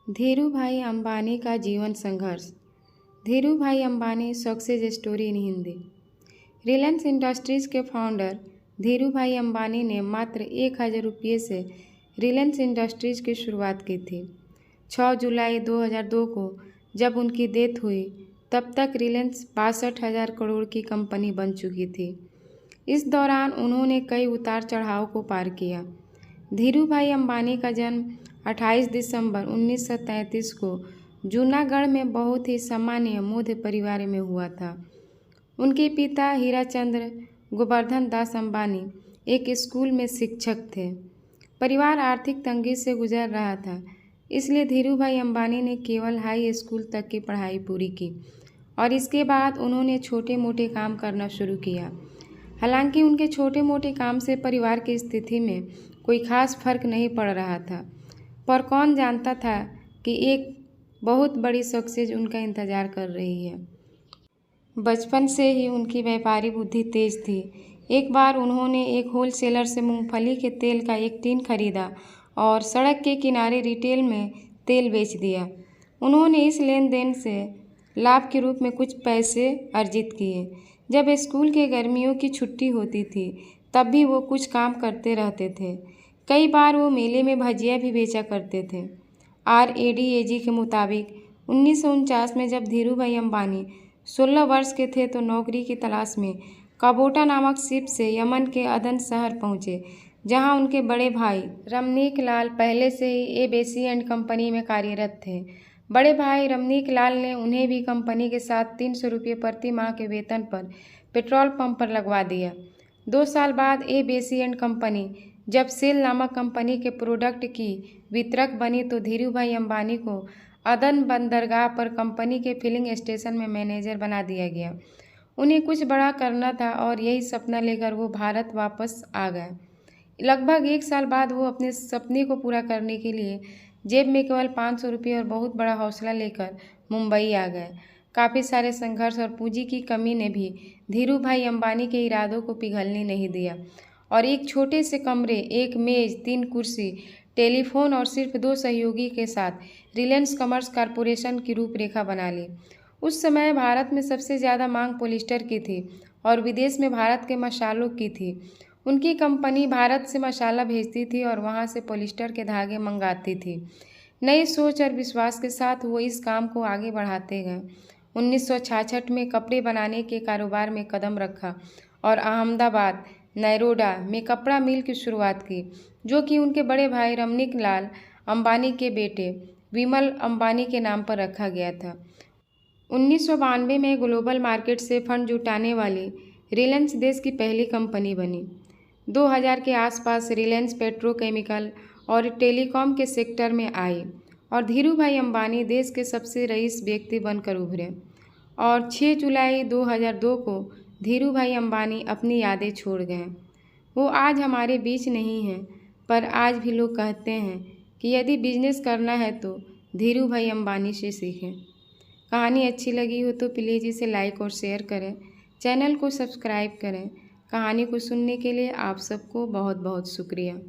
धीरूभाई अंबानी का जीवन संघर्ष। Dhirubhai Ambani success story in Hindi. Reliance industries के फाउंडर धीरूभाई अंबानी ने मात्र 1000 रुपये से रिलायंस इंडस्ट्रीज़ की शुरुआत की थी। 6 जुलाई 2002 को जब उनकी डेथ हुई तब तक रिलायंस 62,000 करोड़ की कंपनी बन चुकी थी। इस दौरान उन्होंने कई उतार चढ़ाव को पार किया। धीरूभाई अंबानी का जन्म 28 दिसंबर 1933 को जूनागढ़ में बहुत ही सामान्य मध्य परिवार में हुआ था। उनके पिता हीराचंद्र गोवर्धन दास अंबानी एक स्कूल में शिक्षक थे। परिवार आर्थिक तंगी से गुजर रहा था, इसलिए धीरूभाई अंबानी ने केवल हाई स्कूल तक की पढ़ाई पूरी की और इसके बाद उन्होंने छोटे मोटे काम करना शुरू किया। हालांकि उनके छोटे मोटे काम से परिवार की स्थिति में कोई खास फर्क नहीं पड़ रहा था, पर कौन जानता था कि एक बहुत बड़ी सक्सेस उनका इंतज़ार कर रही है। बचपन से ही उनकी व्यापारी बुद्धि तेज थी। एक बार उन्होंने एक होलसेलर से मूंगफली के तेल का एक टीन खरीदा और सड़क के किनारे रिटेल में तेल बेच दिया। उन्होंने इस लेन देन से लाभ के रूप में कुछ पैसे अर्जित किए। जब स्कूल के गर्मियों की छुट्टी होती थी तब भी वो कुछ काम करते रहते थे। कई बार वो मेले में भजिया भी बेचा करते थे। RADAG के मुताबिक 1949 में जब धीरूभाई अंबानी 16 वर्ष के थे तो नौकरी की तलाश में कबोटा नामक शिप से यमन के अदन शहर पहुंचे, जहां उनके बड़े भाई रमनीक लाल पहले से ही ABC एंड कंपनी में कार्यरत थे। बड़े भाई रमनीक लाल ने उन्हें भी कंपनी के साथ 300 रुपये प्रति माह के वेतन पर पेट्रोल पंप पर लगवा दिया। 2 साल बाद ABC एंड कंपनी जब सेल नामक कंपनी के प्रोडक्ट की वितरक बनी तो धीरूभाई अंबानी को अदन बंदरगाह पर कंपनी के फिलिंग स्टेशन में मैनेजर बना दिया गया। उन्हें कुछ बड़ा करना था और यही सपना लेकर वो भारत वापस आ गए। लगभग 1 साल बाद वो अपने सपने को पूरा करने के लिए जेब में केवल 500 रुपये और बहुत बड़ा हौसला लेकर मुंबई आ गए। काफ़ी सारे संघर्ष और पूंजी की कमी ने भी धीरूभाई अंबानी के इरादों को पिघलने नहीं दिया और एक छोटे से कमरे, एक मेज, 3 कुर्सी, टेलीफोन और सिर्फ 2 सहयोगी के साथ रिलायंस कॉमर्स कॉरपोरेशन की रूपरेखा बना ली। उस समय भारत में सबसे ज़्यादा मांग पॉलिस्टर की थी और विदेश में भारत के मसालों की थी। उनकी कंपनी भारत से मसाला भेजती थी और वहां से पॉलिस्टर के धागे मंगाती थी। नई सोच और विश्वास के साथ वो इस काम को आगे बढ़ाते गए। 1966 में कपड़े बनाने के कारोबार में कदम रखा और अहमदाबाद नैरोडा में कपड़ा मिल की शुरुआत की, जो कि उनके बड़े भाई रमनीक लाल अंबानी के बेटे विमल अंबानी के नाम पर रखा गया था। 1992 में ग्लोबल मार्केट से फंड जुटाने वाली रिलायंस देश की पहली कंपनी बनी। 2000 के आसपास रिलायंस पेट्रोकेमिकल और टेलीकॉम के सेक्टर में आई और धीरूभाई अंबानी देश के सबसे रईस व्यक्ति बनकर उभरे। और 6 जुलाई 2002 को धीरूभाई अंबानी अपनी यादें छोड़ गए। वो आज हमारे बीच नहीं हैं, पर आज भी लोग कहते हैं कि यदि बिजनेस करना है तो धीरूभाई अंबानी से सीखें। कहानी अच्छी लगी हो तो प्लीज़ इसे लाइक और शेयर करें, चैनल को सब्सक्राइब करें। कहानी को सुनने के लिए आप सबको बहुत बहुत शुक्रिया।